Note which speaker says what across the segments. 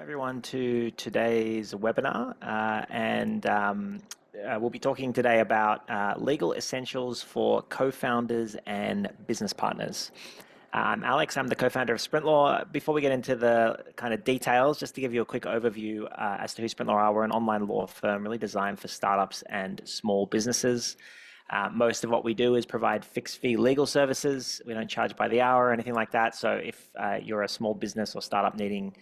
Speaker 1: Everyone to today's webinar, we'll be talking today about legal essentials for co-founders and business partners. I'm Alex, I'm the co-founder of Sprintlaw. Before we get into the kind of details, just to give you a quick overview as to who Sprintlaw are, we're an online law firm really designed for startups and small businesses. Most of what we do is provide fixed fee legal services. We don't charge by the hour or anything like that. So if you're a small business or startup needing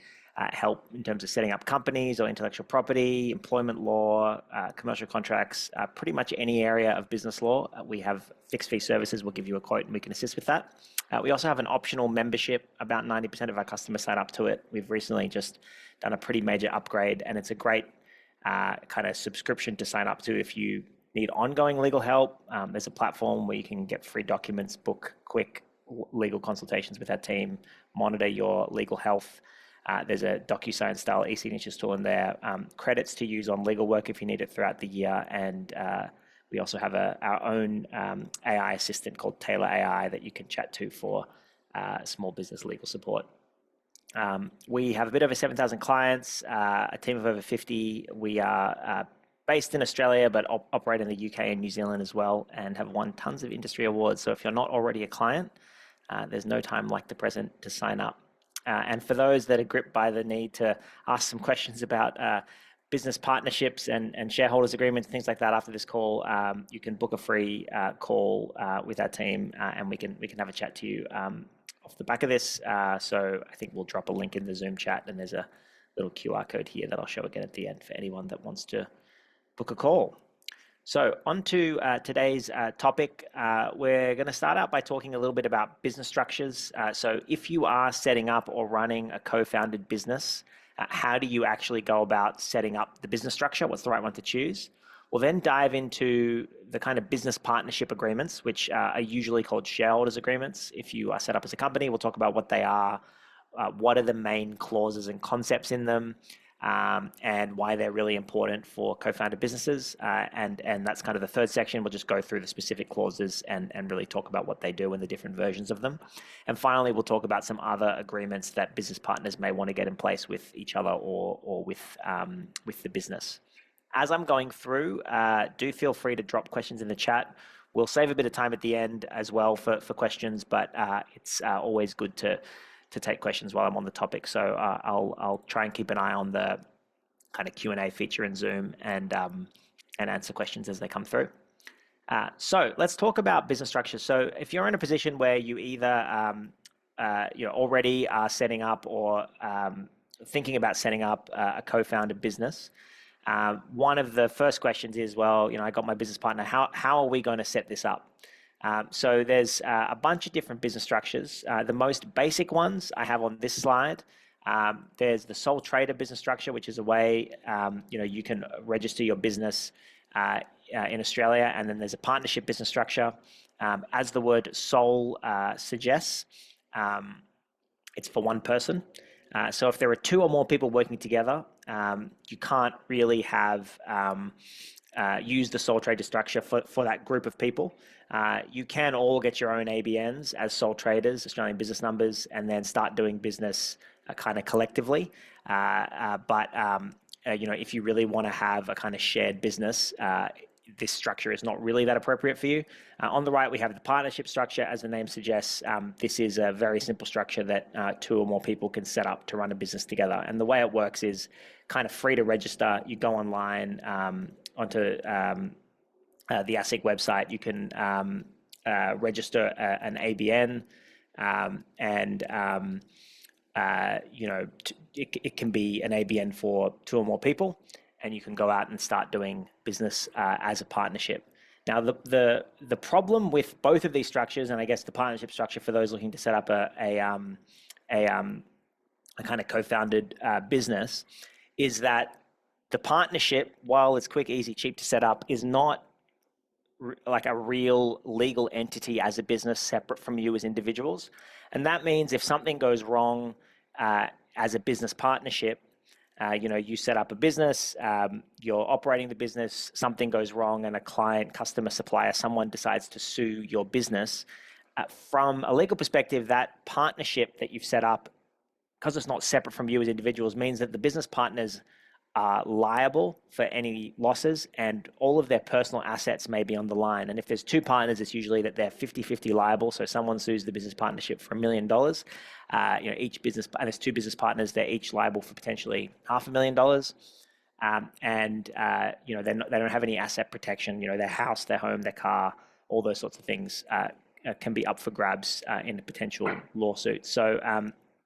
Speaker 1: help in terms of setting up companies or intellectual property, employment law, commercial contracts, pretty much any area of business law, we have fixed fee services. We'll give you a quote and we can assist with that. We also have an optional membership. About 90% of our customers sign up to it. We've recently just done a pretty major upgrade, and it's a great kind of subscription to sign up to if you need ongoing legal help. There's a platform where you can get free documents, book quick legal consultations with our team, monitor your legal health. There's a DocuSign style e-signatures tool in there, credits to use on legal work if you need it throughout the year, and we also have our own AI assistant called Taylor AI that you can chat to for small business legal support. We have a bit over 7,000 clients, a team of over 50. We are based in Australia, but operate in the UK and New Zealand as well, and have won tons of industry awards. So if you're not already a client, there's no time like the present to sign up. And for those that are gripped by the need to ask some questions about business partnerships and shareholders agreements, things like that after this call, you can book a free call with our team, and we can have a chat to you off the back of this. So I think we'll drop a link in the Zoom chat, and there's a little QR code here that I'll show again at the end for anyone that wants to book a call. So on to today's topic. We're going to start out by talking a little bit about business structures. So if you are setting up or running a co-founded business, how do you actually go about setting up the business structure? What's the right one to choose? We'll then dive into the kind of business partnership agreements, which are usually called shareholders agreements. If you are set up as a company, we'll talk about what they are, what are the main clauses and concepts in them, and why they're really important for co-founded businesses. And that's kind of the third section. We'll just go through the specific clauses and really talk about what they do and the different versions of them. And finally, we'll talk about some other agreements that business partners may want to get in place with each other or with the business. As I'm going through, do feel free to drop questions in the chat. We'll save a bit of time at the end as well for questions, but it's always good to take questions while I'm on the topic. So I'll try and keep an eye on the kind of Q&A feature in Zoom and answer questions as they come through. So let's talk about business structure. So if you're in a position where you either already are setting up or thinking about setting up a co-founded business, one of the first questions is, well, I got my business partner. How are we going to set this up? So there's a bunch of different business structures. The most basic ones I have on this slide. There's the sole trader business structure, which is a way you can register your business in Australia, and then there's a partnership business structure. As the word sole suggests, it's for one person. So if there are two or more people working together, you can't really have use the sole trader structure for that group of people. You can all get your own ABNs as sole traders, Australian business numbers, and then start doing business kind of collectively. But if you really want to have a kind of shared business, this structure is not really that appropriate for you. On the right, we have the partnership structure. As the name suggests, this is a very simple structure that two or more people can set up to run a business together. And the way it works is kind of free to register. You go online onto the ASIC website. You can register an ABN, and it can be an ABN for two or more people, and you can go out and start doing business as a partnership. Now, the problem with both of these structures, and I guess the partnership structure for those looking to set up a kind of co-founded business, is that the partnership, while it's quick, easy, cheap to set up, is not like a real legal entity as a business separate from you as individuals. And that means if something goes wrong as a business partnership, you set up a business, you're operating the business, something goes wrong, and a client, customer, supplier, someone decides to sue your business. From a legal perspective, that partnership that you've set up because it's not separate from you as individuals, means that the business partners are liable for any losses, and all of their personal assets may be on the line. And if there's two partners, it's usually that they're 50-50 liable. So someone sues the business partnership for $1 million. Each business, and there's two business partners, they're each liable for potentially $500,000. They don't have any asset protection. Their house, their home, their car, all those sorts of things can be up for grabs in a potential lawsuit. So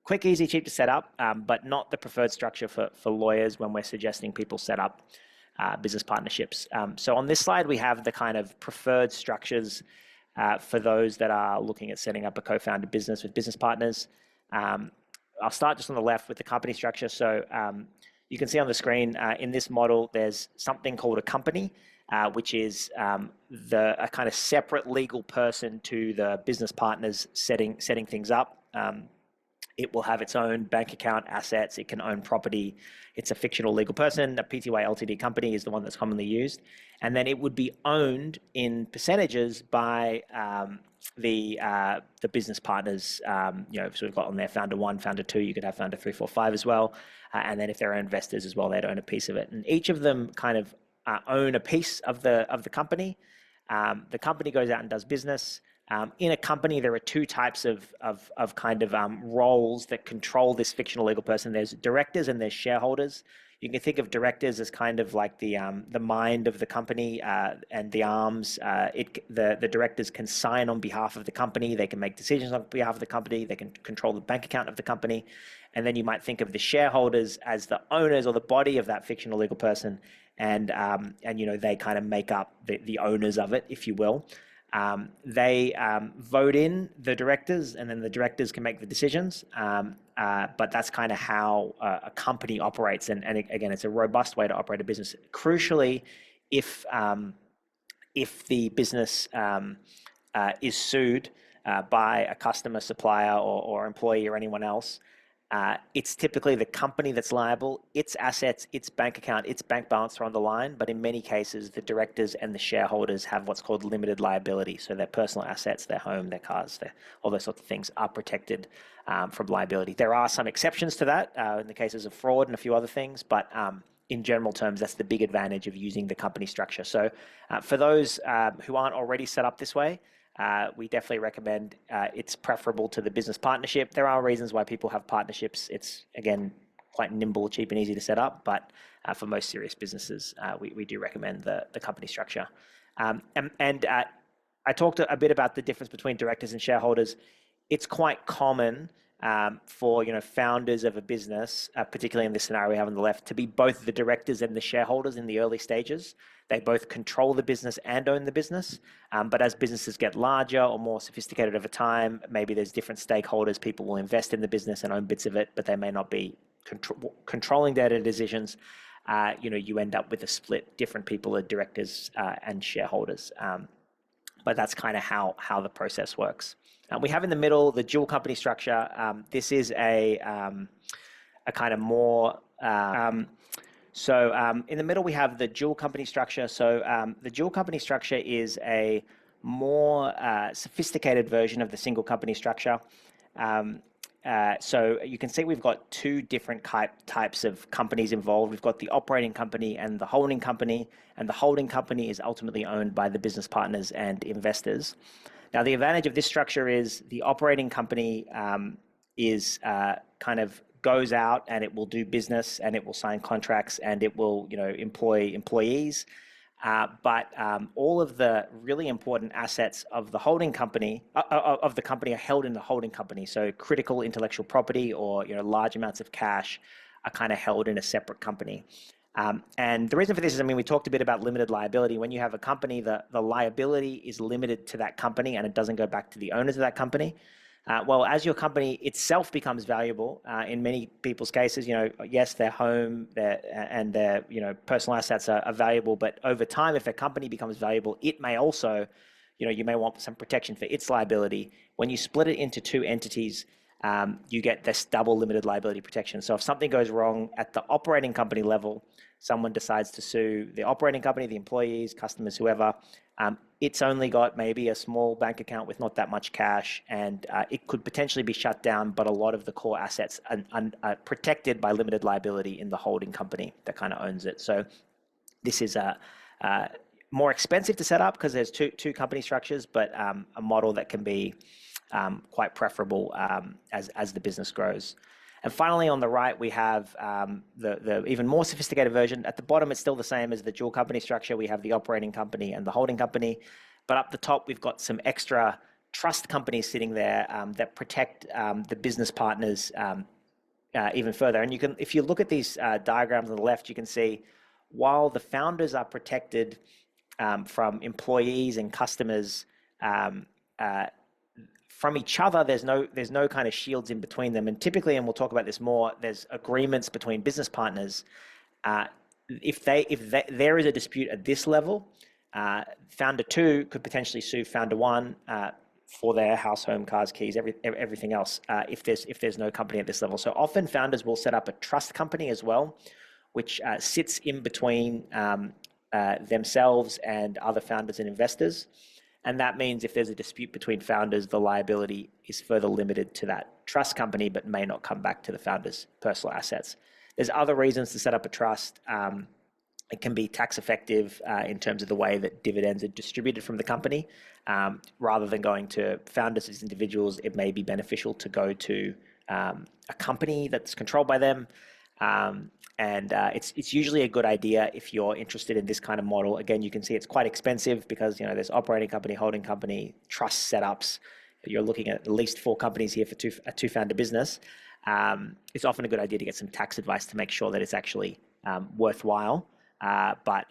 Speaker 1: quick, easy, cheap to set up, but not the preferred structure for lawyers when we're suggesting people set up business partnerships. So on this slide, we have the kind of preferred structures for those that are looking at setting up a co-founded business with business partners. I'll start just on the left with the company structure. So you can see on the screen in this model, there's something called a company, which is a kind of separate legal person to the business partners setting things up. It will have its own bank account, assets. It can own property. It's a fictional legal person. A Pty Ltd company is the one that's commonly used. And then it would be owned in percentages by the business partners. So we've got on there founder 1, founder 2. You could have founder 3, 4, 5 as well. And then if they're investors as well, they'd own a piece of it. And each of them kind of own a piece of the company. The company goes out and does business. In a company, there are two types of roles that control this fictional legal person. There's directors and there's shareholders. You can think of directors as kind of like the mind of the company and the arms. The directors can sign on behalf of the company. They can make decisions on behalf of the company. They can control the bank account of the company. And then you might think of the shareholders as the owners or the body of that fictional legal person. And they kind of make up the owners of it, if you will. They vote in the directors, and then the directors can make the decisions. But that's kind of how a company operates. And again, it's a robust way to operate a business. Crucially, if the business is sued by a customer, supplier, or employee or anyone else, it's typically the company that's liable. Its assets, its bank account, its bank balance are on the line. But in many cases, the directors and the shareholders have what's called limited liability. So their personal assets, their home, their cars, all those sorts of things are protected from liability. There are some exceptions to that in the cases of fraud and a few other things. But in general terms, that's the big advantage of using the company structure. So for those who aren't already set up this way, we definitely recommend it's preferable to the business partnership. There are reasons why people have partnerships. It's, again, quite nimble, cheap, and easy to set up. But for most serious businesses, we do recommend the company structure. I talked a bit about the difference between directors and shareholders. It's quite common for founders of a business, particularly in this scenario we have on the left, to be both the directors and the shareholders in the early stages. They both control the business and own the business. But as businesses get larger or more sophisticated over time, maybe there's different stakeholders. People will invest in the business and own bits of it, but they may not be controlling data decisions. You end up with a split. Different people are directors and shareholders. But that's kind of how the process works. We have in the middle the dual company structure. This is a kind of more... in the middle, we have the dual company structure. So the dual company structure is a more sophisticated version of the single company structure. So you can see we've got two different types of companies involved. We've got the operating company and the holding company. And the holding company is ultimately owned by the business partners and investors. Now, the advantage of this structure is the operating company is kind of goes out and it will do business and it will sign contracts and it will employ employees. But all of the really important assets of the holding company of the company are held in the holding company. So critical intellectual property or large amounts of cash are kind of held in a separate company. And the reason for this is, we talked a bit about limited liability. When you have a company, the liability is limited to that company and it doesn't go back to the owners of that company. Well, as your company itself becomes valuable, in many people's cases, yes, their home and their personal assets are valuable, but over time, if their company becomes valuable, it may also, you may want some protection for its liability. When you split it into two entities, you get this double limited liability protection. So if something goes wrong at the operating company level, someone decides to sue the operating company, the employees, customers, whoever, It's only got maybe a small bank account with not that much cash, and it could potentially be shut down, but a lot of the core assets are protected by limited liability in the holding company that kind of owns it. So this is more expensive to set up because there's two company structures, but a model that can be quite preferable as the business grows. And finally, on the right, we have the even more sophisticated version. At the bottom, it's still the same as the dual company structure. We have the operating company and the holding company. But up the top, we've got some extra trust companies sitting there that protect the business partners even further. And you can, if you look at these diagrams on the left, you can see while the founders are protected from employees and customers from each other, there's no kind of shields in between them. And typically, and we'll talk about this more, there's agreements between business partners. If there is a dispute at this level, founder 2 could potentially sue founder 1 for their house, home, cars, keys, everything else, if there's no company at this level. So often founders will set up a trust company as well, which sits in between themselves and other founders and investors. And that means if there's a dispute between founders, the liability is further limited to that trust company, but may not come back to the founder's personal assets. There's other reasons to set up a trust. It can be tax effective in terms of the way that dividends are distributed from the company. Rather than going to founders as individuals, it may be beneficial to go to a company that's controlled by them. It's usually a good idea if you're interested in this kind of model. Again, you can see it's quite expensive because there's operating company, holding company, trust setups. You're looking at least 4 companies here for a two-founder business. It's often a good idea to get some tax advice to make sure that it's actually worthwhile. But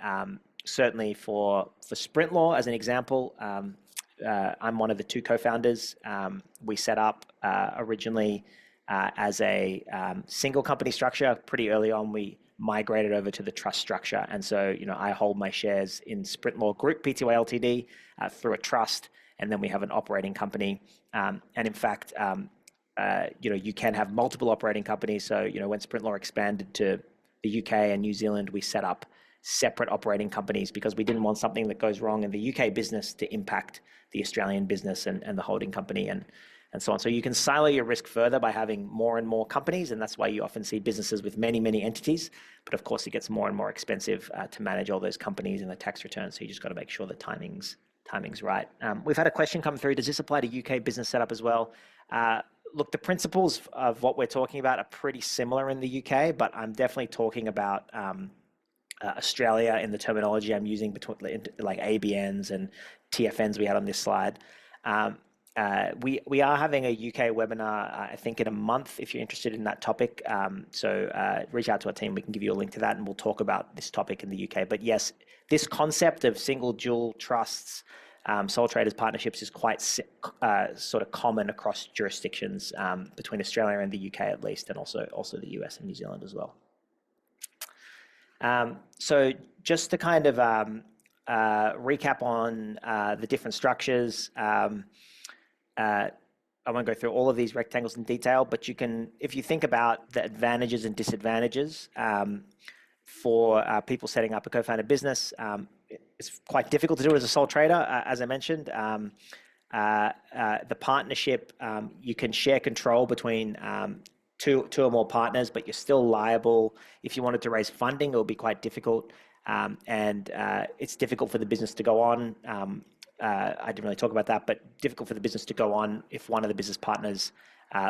Speaker 1: certainly for Sprintlaw, as an example, I'm one of the 2 co-founders. We set up originally as a single company structure. Pretty early on, we migrated over to the trust structure. And so, I hold my shares in Sprintlaw Group, Pty Ltd, through a trust. And then we have an operating company. And in fact, you can have multiple operating companies. So, when Sprintlaw expanded to the UK and New Zealand, we set up separate operating companies because we didn't want something that goes wrong in the UK business to impact the Australian business and the holding company and so on. So you can silo your risk further by having more and more companies, and that's why you often see businesses with many, many entities. But of course, it gets more and more expensive to manage all those companies and the tax returns. So you just got to make sure the timing's right. We've had a question come through. Does this apply to UK business setup as well? Look, the principles of what we're talking about are pretty similar in the UK, but I'm definitely talking about Australia in the terminology I'm using between like ABNs and TFNs we had on this slide. We are having a UK webinar, I think in a month, if you're interested in that topic. So reach out to our team. We can give you a link to that and we'll talk about this topic in the UK. But yes, this concept of single dual trusts, sole traders partnerships is quite sort of common across jurisdictions between Australia and the UK at least, and also the US and New Zealand as well. So just to kind of recap on the different structures, I won't go through all of these rectangles in detail, but you can, if you think about the advantages and disadvantages for people setting up a co-founded business, it's quite difficult to do as a sole trader, as I mentioned. The partnership, you can share control between two or more partners, but you're still liable. If you wanted to raise funding, it will be quite difficult, and it's difficult for the business to go on. I didn't really talk about that, but difficult for the business to go on if one of the business partners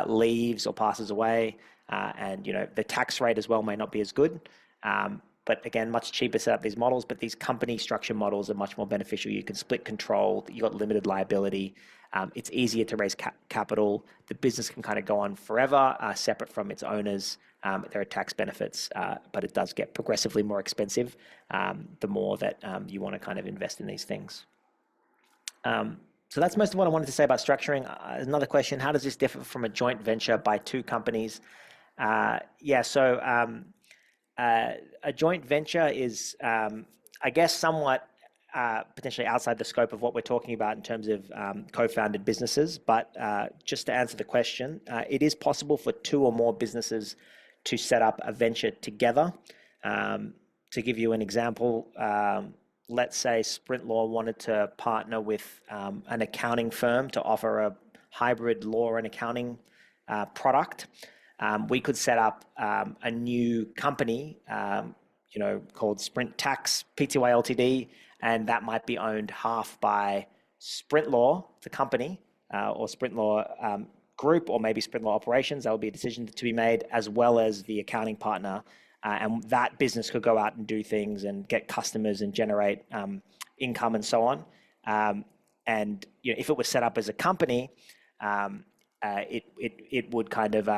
Speaker 1: leaves or passes away, and the tax rate as well may not be as good. But again, much cheaper to set up these models, but these company structure models are much more beneficial. You can split control, you got limited liability. It's easier to raise capital. The business can kind of go on forever, separate from its owners. There are tax benefits, but it does get progressively more expensive the more that you want to kind of invest in these things. So that's most of what I wanted to say about structuring. Another question, how does this differ from a joint venture by 2 companies? A joint venture is, I guess, somewhat potentially outside the scope of what we're talking about in terms of co-founded businesses. But just to answer the question, it is possible for 2 or more businesses to set up a venture together. To give you an example, let's say Sprintlaw wanted to partner with an accounting firm to offer a hybrid law and accounting product. We could set up a new company, called Sprint Tax Pty Ltd, and that might be owned half by Sprintlaw, the company, or Sprintlaw Group, or maybe Sprintlaw Operations. That would be a decision to be made, as well as the accounting partner. And that business could go out and do things and get customers and generate income and so on. And if it was set up as a company, it would kind of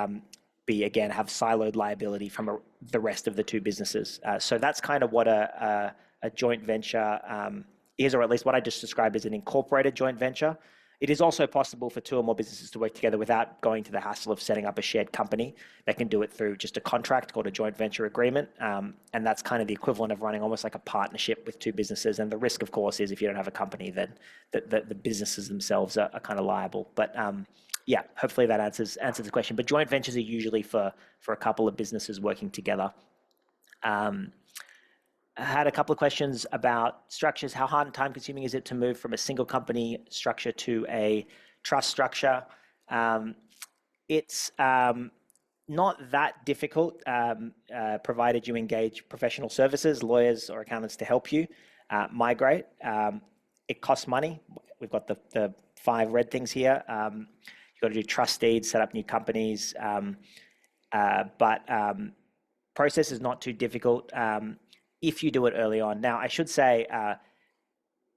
Speaker 1: be, again, have siloed liability from the rest of the two businesses. So that's kind of what a joint venture is, or at least what I just described as an incorporated joint venture. It is also possible for two or more businesses to work together without going to the hassle of setting up a shared company. They can do it through just a contract called a joint venture agreement. And that's kind of the equivalent of running almost like a partnership with two businesses. And the risk, of course, is if you don't have a company, then the businesses themselves are kind of liable. But yeah, hopefully that answers the question. But joint ventures are usually for a couple of businesses working together. I had a couple of questions about structures. How hard and time consuming is it to move from a single company structure to a trust structure? It's not that difficult, provided you engage professional services, lawyers or accountants to help you migrate. It costs money. We've got the 5 red things here. You've got to do trust deeds, set up new companies, but process is not too difficult if you do it early on. Now, I should say,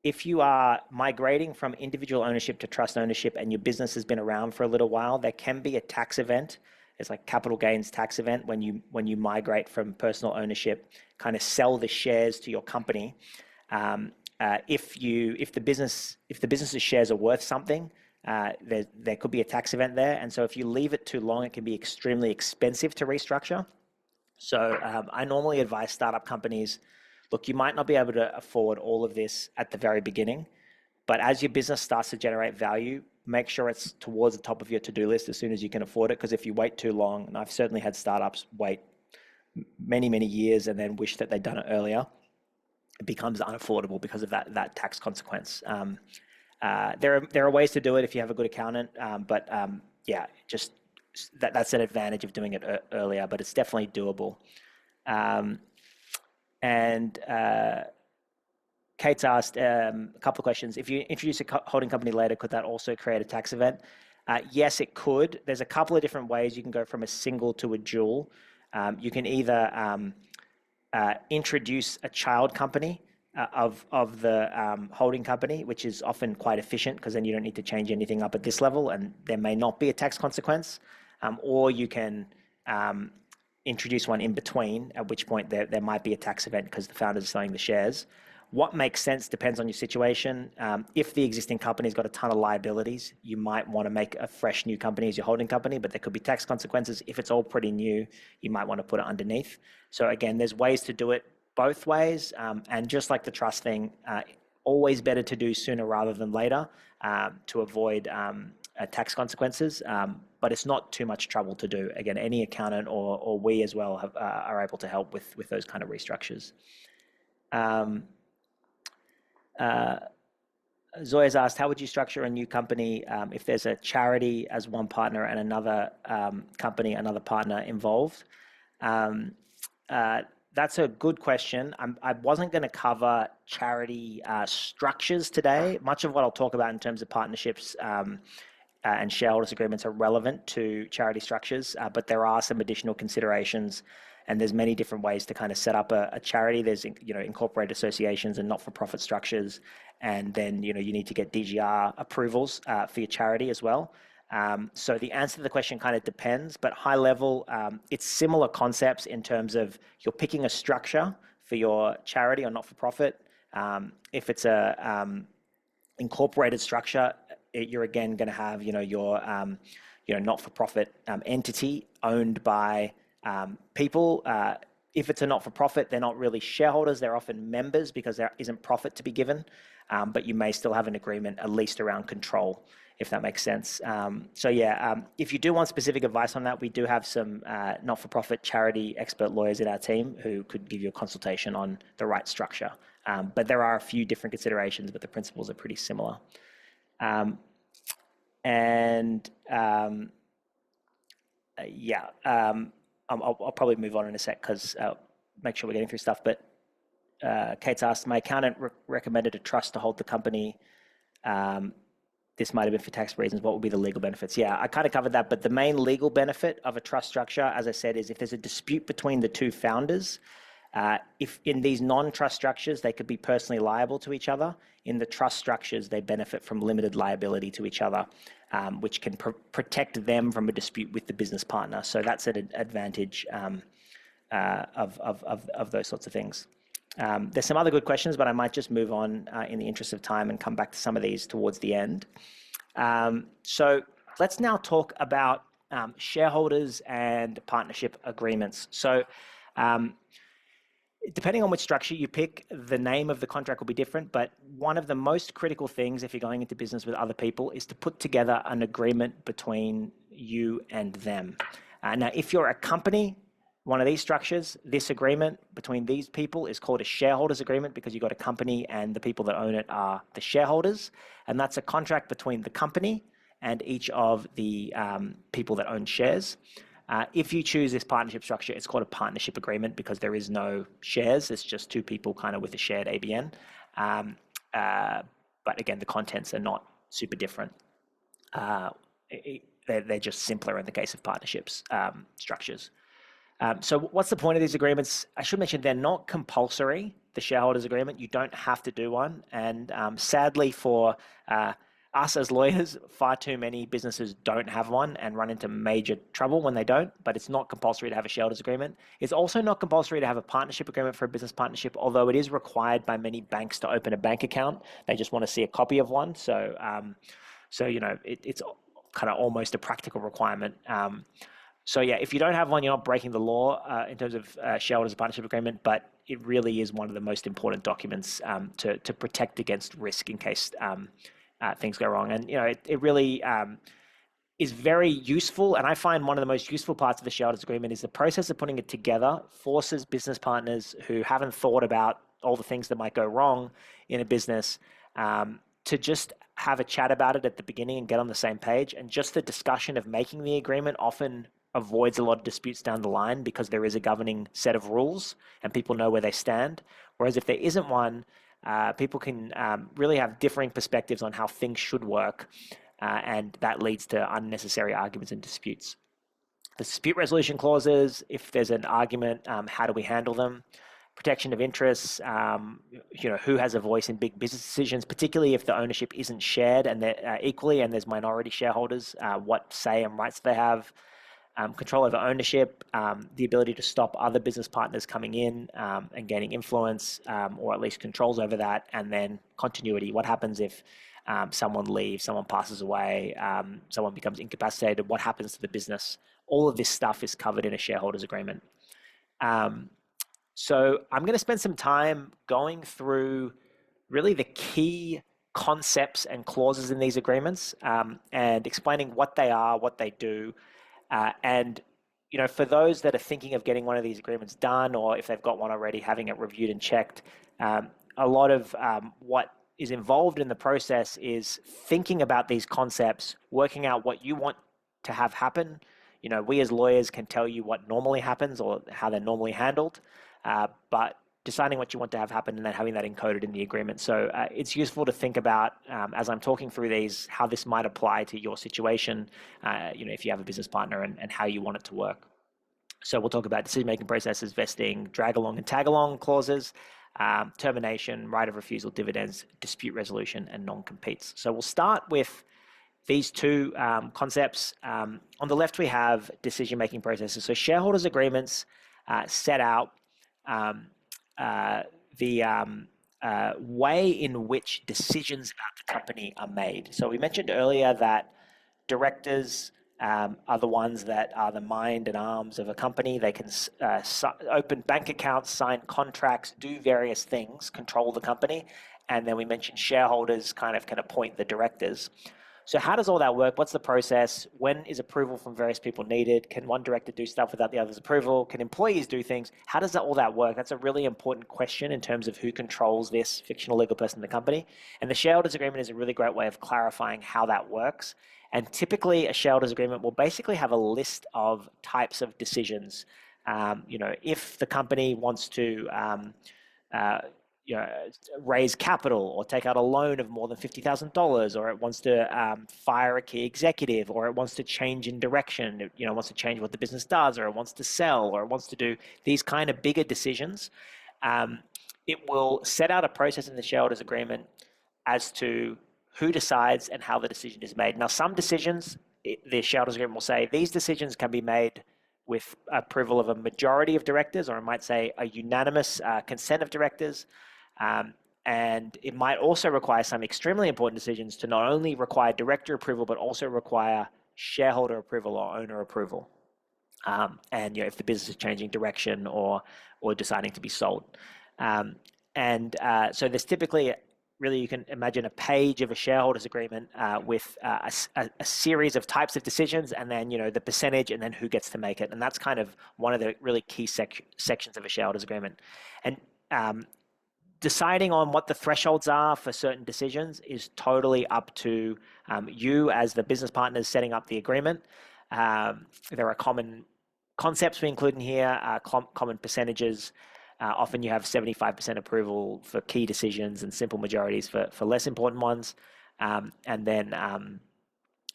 Speaker 1: if you are migrating from individual ownership to trust ownership and your business has been around for a little while, there can be a tax event. It's like capital gains tax event when you migrate from personal ownership, kind of sell the shares to your company. If the business's shares are worth something, there could be a tax event there. And so if you leave it too long, it can be extremely expensive to restructure. So I normally advise startup companies, look, you might not be able to afford all of this at the very beginning, but as your business starts to generate value, make sure it's towards the top of your to-do list as soon as you can afford it. Because if you wait too long, and I've certainly had startups wait many, many years and then wish that they'd done it earlier, it becomes unaffordable because of that tax consequence. There are ways to do it if you have a good accountant, but yeah, just that's an advantage of doing it earlier, but it's definitely doable. And Kate's asked a couple of questions. If you introduce a holding company later, could that also create a tax event? Yes, it could. There's a couple of different ways you can go from a single to a dual. You can either introduce a child company of the holding company, which is often quite efficient because then you don't need to change anything up at this level and there may not be a tax consequence. Or you can introduce one in between, at which point there might be a tax event because the founders are selling the shares. What makes sense depends on your situation. If the existing company's got a ton of liabilities, you might want to make a fresh new company as your holding company, but there could be tax consequences. If it's all pretty new, you might want to put it underneath. So again, there's ways to do it both ways. And just like the trust thing, always better to do sooner rather than later to avoid tax consequences. But it's not too much trouble to do. Again, any accountant or we as well are able to help with those kind of restructures. Zoya's asked, how would you structure a new company if there's a charity as one partner and another company, another partner involved? That's a good question. I wasn't going to cover charity structures today. Much of what I'll talk about in terms of partnerships and shareholders agreements are relevant to charity structures, but there are some additional considerations, and there's many different ways to kind of set up a charity. There's incorporated associations and not-for-profit structures, and then you need to get DGR approvals for your charity as well. So the answer to the question kind of depends, but high level, it's similar concepts in terms of you're picking a structure for your charity or not-for-profit. If it's a incorporated structure, you're again going to have your not-for-profit entity owned by people. If it's a not-for-profit, they're not really shareholders. They're often members because there isn't profit to be given, but you may still have an agreement at least around control. if that makes sense. If you do want specific advice on that, we do have some not-for-profit charity expert lawyers in our team who could give you a consultation on the right structure. But there are a few different considerations, but the principles are pretty similar. I'll probably move on in a sec because make sure we're getting through stuff. But Kate's asked, my accountant recommended a trust to hold the company. This might have been for tax reasons. What would be the legal benefits? Yeah, I kind of covered that. But the main legal benefit of a trust structure, as I said, is if there's a dispute between the two founders, if in these non-trust structures, they could be personally liable to each other. In the trust structures, they benefit from limited liability to each other, which can protect them from a dispute with the business partner. So that's an advantage of those sorts of things. There's some other good questions, but I might just move on in the interest of time and come back to some of these towards the end. So let's now talk about shareholders and partnership agreements. So depending on which structure you pick, the name of the contract will be different, but one of the most critical things if you're going into business with other people is to put together an agreement between you and them. Now, if you're a company, one of these structures, this agreement between these people is called a shareholders agreement because you've got a company and the people that own it are the shareholders. And that's a contract between the company and each of the people that own shares. If you choose this partnership structure, it's called a partnership agreement because there is no shares. It's just two people kind of with a shared ABN. But again, the contents are not super different. They're just simpler in the case of partnerships structures. So what's the point of these agreements? I should mention they're not compulsory, the shareholders agreement. You don't have to do one. And sadly for us as lawyers, far too many businesses don't have one and run into major trouble when they don't, but it's not compulsory to have a shareholders agreement. It's also not compulsory to have a partnership agreement for a business partnership, although it is required by many banks to open a bank account. They just want to see a copy of one. So it's kind of almost a practical requirement. If you don't have one, you're not breaking the law in terms of shareholders partnership agreement, but it really is one of the most important documents to protect against risk in case things go wrong. And it really is very useful. And I find one of the most useful parts of the shareholders agreement is the process of putting it together forces business partners who haven't thought about all the things that might go wrong in a business to just have a chat about it at the beginning and get on the same page. And just the discussion of making the agreement often avoids a lot of disputes down the line because there is a governing set of rules and people know where they stand. Whereas if there isn't one, people can really have differing perspectives on how things should work, and that leads to unnecessary arguments and disputes. The dispute resolution clauses, if there's an argument, how do we handle them? Protection of interests, who has a voice in big business decisions, particularly if the ownership isn't shared and they're equally and there's minority shareholders, what say and rights they have. Control over ownership, the ability to stop other business partners coming in and gaining influence, or at least controls over that, and then continuity. What happens if someone leaves, someone passes away, someone becomes incapacitated? What happens to the business? All of this stuff is covered in a shareholders agreement. So I'm going to spend some time going through really the key concepts and clauses in these agreements and explaining what they are, what they do. For those that are thinking of getting one of these agreements done, or if they've got one already, having it reviewed and checked, a lot of what is involved in the process is thinking about these concepts, working out what you want to have happen. We as lawyers can tell you what normally happens or how they're normally handled, but deciding what you want to have happen and then having that encoded in the agreement. So it's useful to think about, as I'm talking through these, how this might apply to your situation, if you have a business partner and how you want it to work. So we'll talk about decision-making processes, vesting, drag-along and tag-along clauses, termination, right of refusal, dividends, dispute resolution, and non-competes. So we'll start with these two concepts. On the left, we have decision-making processes. So shareholders agreements set out the way in which decisions about the company are made. So we mentioned earlier that directors are the ones that are the mind and arms of a company. They can open bank accounts, sign contracts, do various things, control the company. And then we mentioned shareholders kind of can appoint the directors. So how does all that work? What's the process? When is approval from various people needed? Can one director do stuff without the other's approval? Can employees do things? How does all that work? That's a really important question in terms of who controls this fictional legal person in the company. And the shareholders agreement is a really great way of clarifying how that works. And typically a shareholders agreement will basically have a list of types of decisions. If the company wants to uh, raise capital or take out a loan of more than $50,000, or it wants to fire a key executive, or it wants to change in direction, it wants to change what the business does, or it wants to sell, or it wants to do these kind of bigger decisions. It will set out a process in the shareholders agreement as to who decides and how the decision is made. Now, some decisions, the shareholders agreement will say these decisions can be made with approval of a majority of directors, or it might say a unanimous consent of directors. And it might also require some extremely important decisions to not only require director approval, but also require shareholder approval or owner approval. And if the business is changing direction or deciding to be sold. So there's typically, really, you can imagine a page of a shareholders agreement with a series of types of decisions, and then the percentage, and then who gets to make it. And that's kind of one of the really key sections of a shareholders agreement. And deciding on what the thresholds are for certain decisions is totally up to you as the business partners setting up the agreement. There are common concepts we include in here, common percentages. Often you have 75% approval for key decisions and simple majorities for less important ones. And then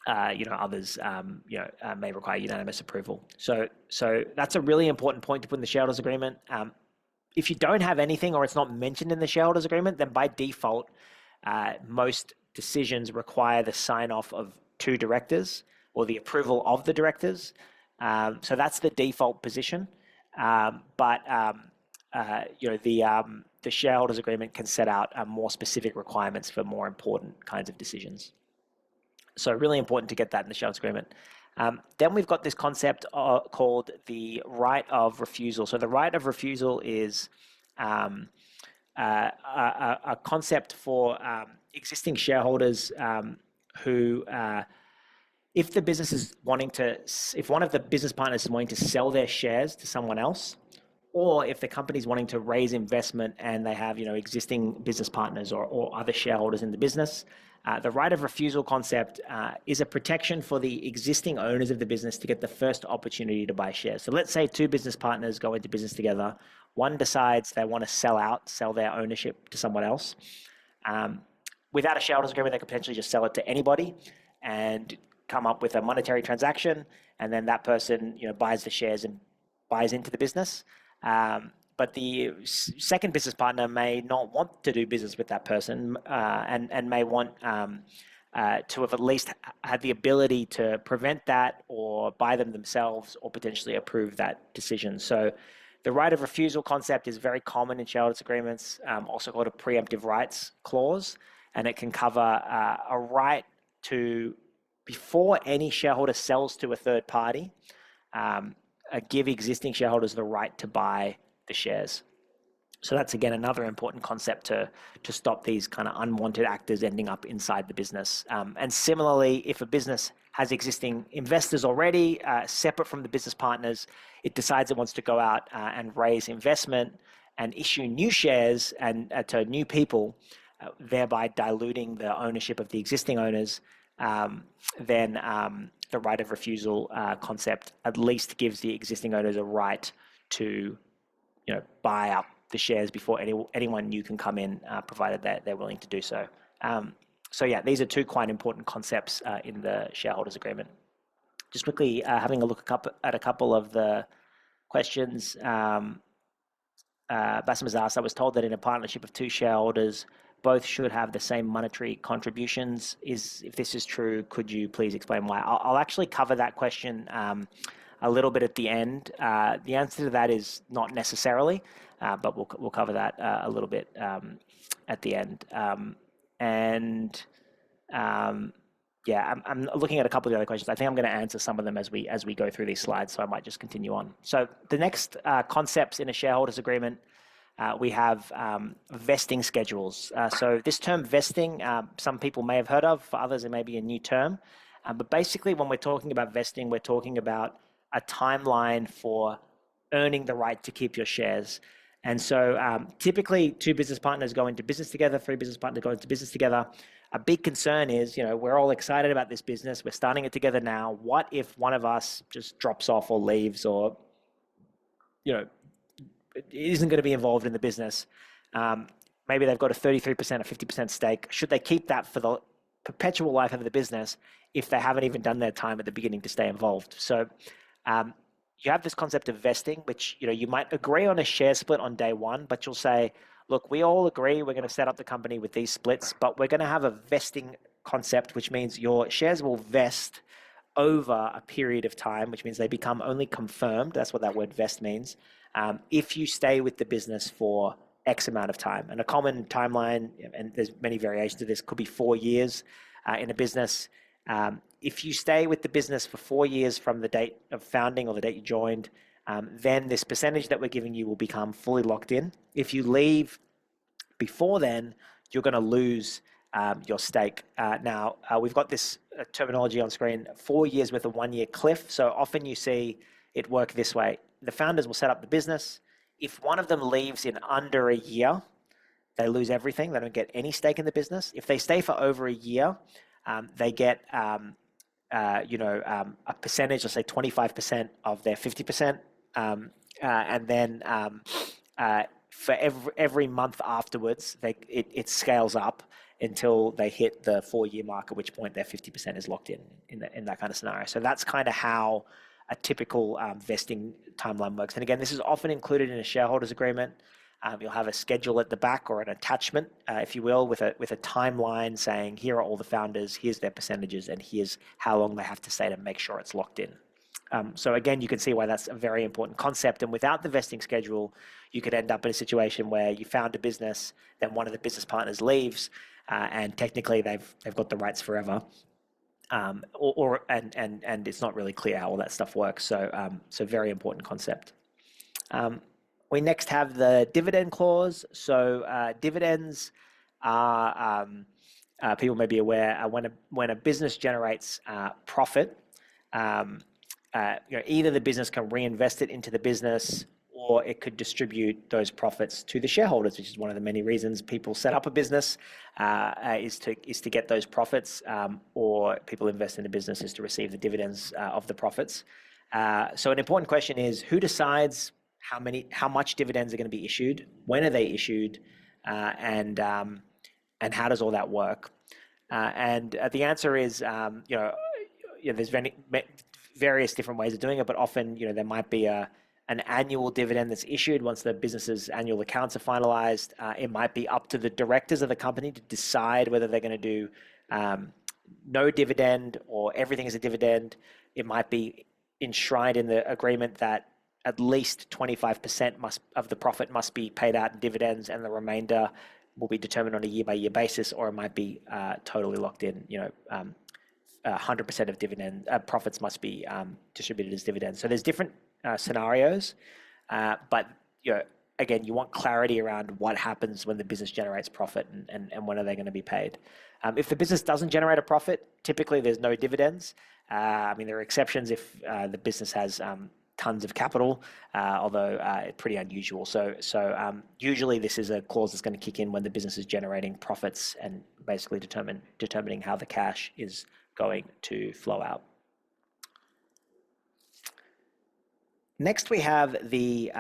Speaker 1: others may require unanimous approval. So that's a really important point to put in the shareholders agreement. If you don't have anything, or it's not mentioned in the shareholders agreement, then by default, most decisions require the sign off of 2 directors or the approval of the directors. So that's the default position. But the shareholders agreement can set out more specific requirements for more important kinds of decisions. So really important to get that in the shareholders agreement. Then we've got this concept called the right of refusal. So the right of refusal is a concept for existing shareholders who, if one of the business partners is wanting to sell their shares to someone else, or if the company's wanting to raise investment and they have existing business partners or other shareholders in the business, the right of refusal concept is a protection for the existing owners of the business to get the first opportunity to buy shares. So let's say 2 business partners go into business together. One decides they want to sell their ownership to someone else. Without a shareholders agreement, they could potentially just sell it to anybody and come up with a monetary transaction, and then that person buys the shares and buys into the business. But the second business partner may not want to do business with that person, and may want to have at least had the ability to prevent that, or buy them themselves, or potentially approve that decision. So the right of refusal concept is very common in shareholders agreements, also called a preemptive rights clause, and it can cover a right to, before any shareholder sells to a third party, give existing shareholders the right to buy the shares. So that's, again, another important concept to stop these kind of unwanted actors ending up inside the business. And similarly, if a business has existing investors already, separate from the business partners, it decides it wants to go out and raise investment and issue new shares and to new people, thereby diluting the ownership of the existing owners, then the right of refusal concept at least gives the existing owners a right to buy up the shares before anyone new can come in, provided that they're willing to do so. So yeah, these are 2 quite important concepts in the shareholders agreement. Just quickly having a look at a couple of the questions. Basim has asked, I was told that in a partnership of 2 shareholders, both should have the same monetary contributions. If this is true, could you please explain why? I'll actually cover that question a little bit at the end. The answer to that is not necessarily, but we'll cover that a little bit at the end. Yeah, I'm looking at a couple of the other questions. I think I'm going to answer some of them as we go through these slides, so I might just continue on. So the next concepts in a shareholders agreement we have vesting schedules. So this term vesting, some people may have heard of, for others it may be a new term. But basically when we're talking about vesting, we're talking about a timeline for earning the right to keep your shares. And so typically two business partners go into business together, three business partners go into business together. A big concern is, we're all excited about this business. We're starting it together now. What if one of us just drops off or leaves or, isn't going to be involved in the business? Maybe they've got a 33% or 50% stake. Should they keep that for the perpetual life of the business if they haven't even done their time at the beginning to stay involved? So you have this concept of vesting, which you might agree on a share split on day one, but you'll say, look, we all agree we're going to set up the company with these splits, but we're going to have a vesting concept, which means your shares will vest over a period of time, which means they become only confirmed. That's what that word vest means. If you stay with the business for X amount of time. And a common timeline, and there's many variations of this, could be 4 years in a business. If you stay with the business for 4 years from the date of founding or the date you joined, then this percentage that we're giving you will become fully locked in. If you leave before then, you're going to lose your stake. Now, we've got this terminology on screen, 4 years with a 1 year cliff. So often you see it work this way. The founders will set up the business. If one of them leaves in under a year, they lose everything. They don't get any stake in the business. If they stay for over a year, they get a percentage, let's say 25% of their 50%, and then for every month afterwards, it scales up until they hit the 4 year mark, at which point their 50% is locked in that kind of scenario. So that's kind of how a typical vesting timeline works. And again, this is often included in a shareholders agreement. You'll have a schedule at the back, or an attachment, if you will, with a timeline saying, here are all the founders, here's their percentages, and here's how long they have to stay to make sure it's locked in. So again, you can see why that's a very important concept. And without the vesting schedule, you could end up in a situation where you found a business, then one of the business partners leaves, and technically they've got the rights forever. And it's not really clear how all that stuff works. So very important concept. We next have the dividend clause. So dividends are, people may be aware, when a business generates profit, either the business can reinvest it into the business, or it could distribute those profits to the shareholders, which is one of the many reasons people set up a business, is to get those profits, or people invest in a business is to receive the dividends of the profits. So an important question is, who decides how much dividends are going to be issued, when are they issued, and how does all that work? And the answer is, there's various different ways of doing it, but often, there might be an annual dividend that's issued once the business's annual accounts are finalized. It might be up to the directors of the company to decide whether they're going to do no dividend or everything is a dividend. It might be enshrined in the agreement that at least 25% of the profit must be paid out in dividends, and the remainder will be determined on a year-by-year basis, or it might be totally locked in. 100% of dividend profits must be distributed as dividends. So there's different scenarios, but again, you want clarity around what happens when the business generates profit, and when are they going to be paid. If the business doesn't generate a profit, typically there's no dividends. There are exceptions if the business has tons of capital, although pretty unusual. So usually this is a clause that's going to kick in when the business is generating profits and basically determining how the cash is going to flow out. Next, we have the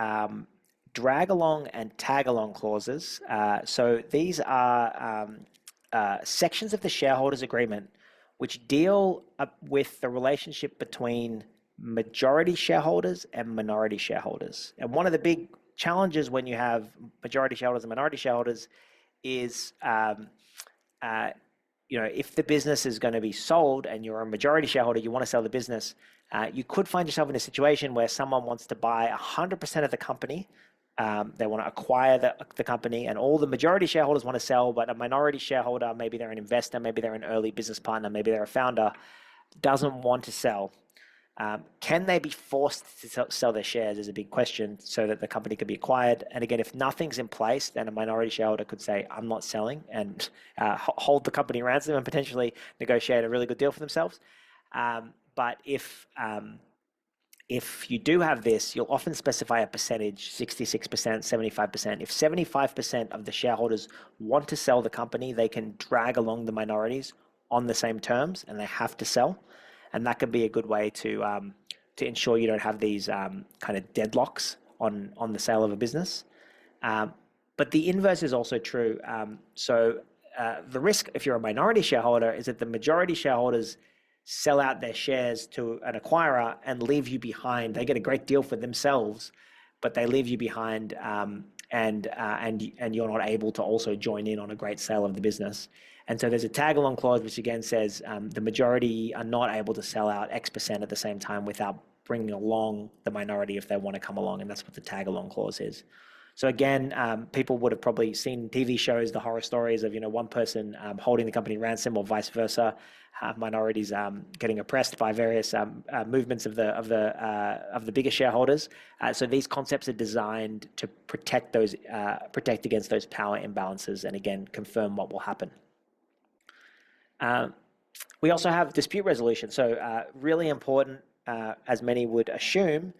Speaker 1: drag along and tag along clauses. So these are sections of the shareholders agreement which deal with the relationship between majority shareholders and minority shareholders. And one of the big challenges when you have majority shareholders and minority shareholders is, if the business is going to be sold and you're a majority shareholder, you want to sell the business, you could find yourself in a situation where someone wants to buy 100% of the company. They want to acquire the company, and all the majority shareholders want to sell, but a minority shareholder, maybe they're an investor, maybe they're an early business partner, maybe they're a founder, doesn't want to sell. Can they be forced to sell their shares is a big question so that the company can be acquired. And again, if nothing's in place, then a minority shareholder could say, I'm not selling, and hold the company ransom and potentially negotiate a really good deal for themselves. But if you do have this, you'll often specify a percentage, 66%, 75%. If 75% of the shareholders want to sell the company, they can drag along the minorities on the same terms, and they have to sell. And that can be a good way to ensure you don't have these kind of deadlocks on the sale of a business. But the inverse is also true. The risk, if you're a minority shareholder, is that the majority shareholders sell out their shares to an acquirer and leave you behind. They get a great deal for themselves, but they leave you behind, and you're not able to also join in on a great sale of the business. And so there's a tag-along clause which again says the majority are not able to sell out X% at the same time without bringing along the minority if they want to come along, and that's what the tag-along clause is. So again, people would have probably seen TV shows, the horror stories of one person holding the company ransom or vice versa, minorities getting oppressed by various movements of the bigger shareholders. So these concepts are designed to protect against those power imbalances, and again confirm what will happen. We also have dispute resolution. So really important, as many would assume.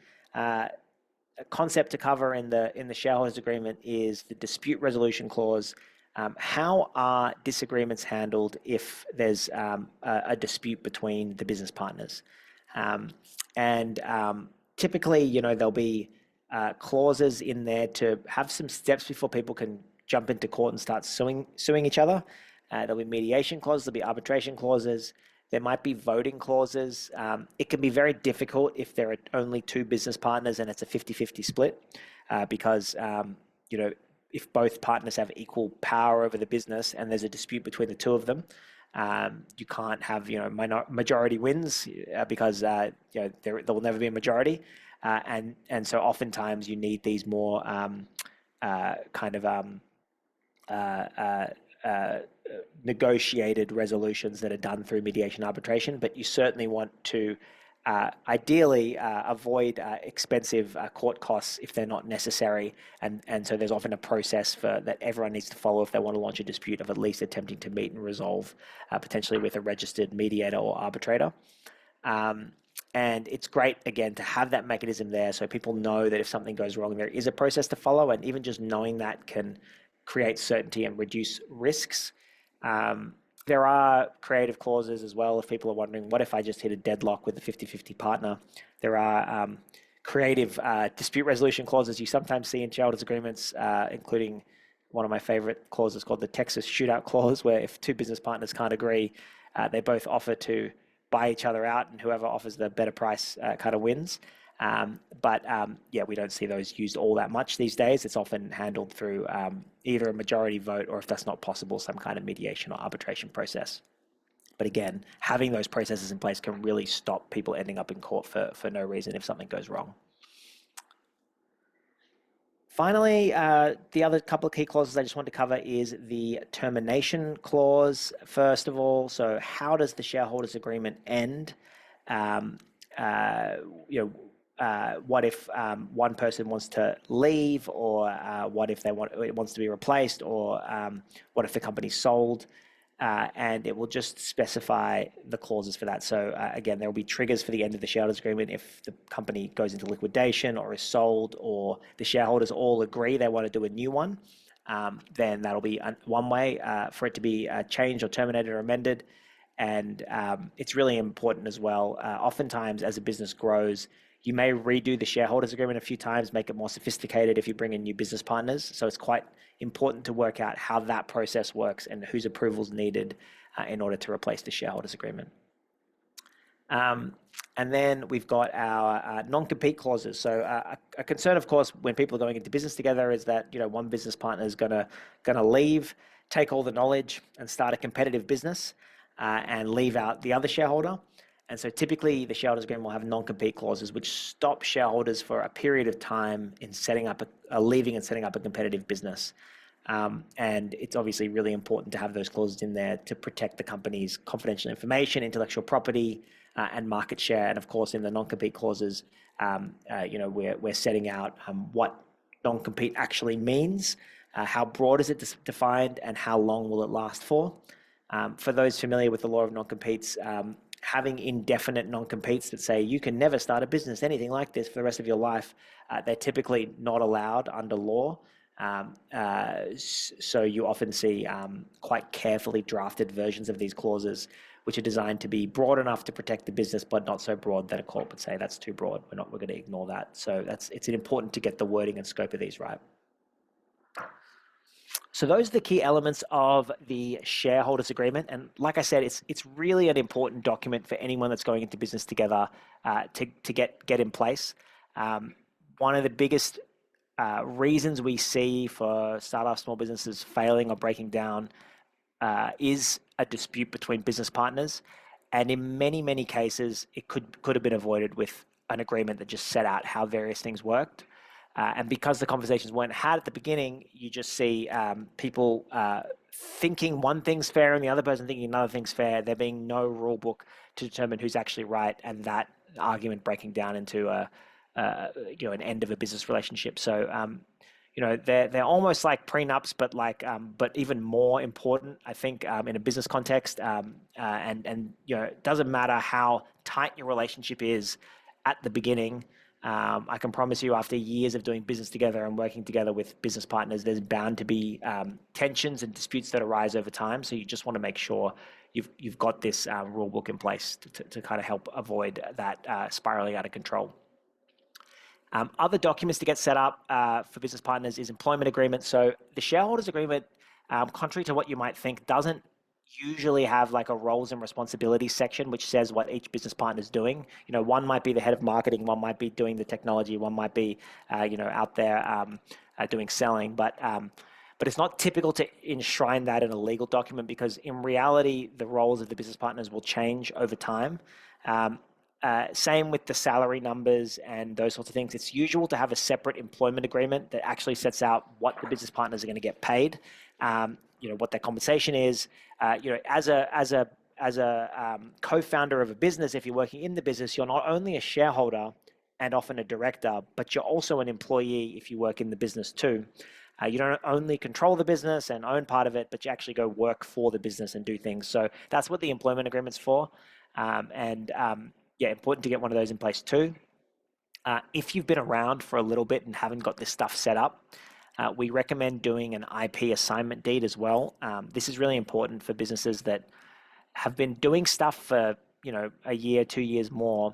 Speaker 1: A concept to cover in the shareholders agreement is the dispute resolution clause. How are disagreements handled if there's a dispute between the business partners? Typically, there'll be clauses in there to have some steps before people can jump into court and start suing each other. There'll be mediation clauses, there'll be arbitration clauses. There might be voting clauses. It can be very difficult if there are only two business partners and it's a 50-50 split, because if both partners have equal power over the business and there's a dispute between the two of them, you can't have majority wins, because there will never be a majority, and so oftentimes you need these more negotiated resolutions that are done through mediation arbitration. But you certainly want to ideally avoid expensive court costs if they're not necessary, and so there's often a process that everyone needs to follow if they want to launch a dispute, of at least attempting to meet and resolve, potentially with a registered mediator or arbitrator. And it's great, again, to have that mechanism there so people know that if something goes wrong, there is a process to follow, and even just knowing that can create certainty and reduce risks. There are creative clauses as well. If people are wondering, what if I just hit a deadlock with a 50-50 partner? There are creative dispute resolution clauses you sometimes see in shareholders agreements, including one of my favorite clauses called the Texas shootout clause, where if two business partners can't agree, they both offer to buy each other out, and whoever offers the better price kind of wins. We don't see those used all that much these days. It's often handled through either a majority vote, or if that's not possible, some kind of mediation or arbitration process. But again, having those processes in place can really stop people ending up in court for no reason if something goes wrong. Finally, the other couple of key clauses I just want to cover is the termination clause, first of all. So how does the shareholders agreement end? What if one person wants to leave, or what if it wants to be replaced, or what if the company's sold? And it will just specify the clauses for that. So again, there will be triggers for the end of the shareholders agreement if the company goes into liquidation or is sold, or the shareholders all agree they want to do a new one. Then that'll be one way for it to be changed or terminated or amended. And it's really important as well. Oftentimes, as a business grows, you may redo the shareholders agreement a few times, make it more sophisticated if you bring in new business partners. So it's quite important to work out how that process works and whose approval is needed in order to replace the shareholders agreement. And then we've got our non-compete clauses. So a concern, of course, when people are going into business together is that one business partner is gonna leave, take all the knowledge, and start a competitive business, and leave out the other shareholder. And so typically the shareholders agreement will have non-compete clauses which stop shareholders for a period of time in setting up leaving and setting up a competitive business. And it's obviously really important to have those clauses in there to protect the company's confidential information, intellectual property, and market share. And of course, in the non-compete clauses, we're setting out what non-compete actually means, how broad is it defined, and how long will it last for. For those familiar with the law of non-competes, having indefinite non-competes that say you can never start a business, anything like this, for the rest of your life, they're typically not allowed under law. So you often see quite carefully drafted versions of these clauses, which are designed to be broad enough to protect the business, but not so broad that a court would say that's too broad. We're going to ignore that. So it's important to get the wording and scope of these right. So those are the key elements of the shareholders agreement. And like I said, it's really an important document for anyone that's going into business together to get in place. One of the biggest reasons we see for startup small businesses failing or breaking down is a dispute between business partners. And in many, many cases, it could have been avoided with an agreement that just set out how various things worked. And because the conversations weren't had at the beginning, you just see people thinking one thing's fair and the other person thinking another thing's fair. There being no rule book to determine who's actually right, and that argument breaking down into an end of a business relationship. So they're almost like prenups, but even more important, I think, in a business context. And it doesn't matter how tight your relationship is at the beginning. I can promise you, after years of doing business together and working together with business partners, there's bound to be tensions and disputes that arise over time. So you just want to make sure you've got this rule book in place to kind of help avoid that spiraling out of control. Other documents to get set up for business partners is employment agreements. So the shareholders agreement, contrary to what you might think, doesn't usually have like a roles and responsibilities section which says what each business partner is doing. One might be the head of marketing, one might be doing the technology, one might be out there doing selling, but it's not typical to enshrine that in a legal document, because in reality the roles of the business partners will change over time. Same with the salary numbers and those sorts of things. It's usual to have a separate employment agreement that actually sets out what the business partners are going to get paid, what their compensation is. As a co-founder of a business, if you're working in the business, you're not only a shareholder and often a director, but you're also an employee if you work in the business too. You don't only control the business and own part of it, but you actually go work for the business and do things. So that's what the employment agreement's for. Important to get one of those in place too. If you've been around for a little bit and haven't got this stuff set up, we recommend doing an IP assignment deed as well. This is really important for businesses that have been doing stuff for a year, 2 years more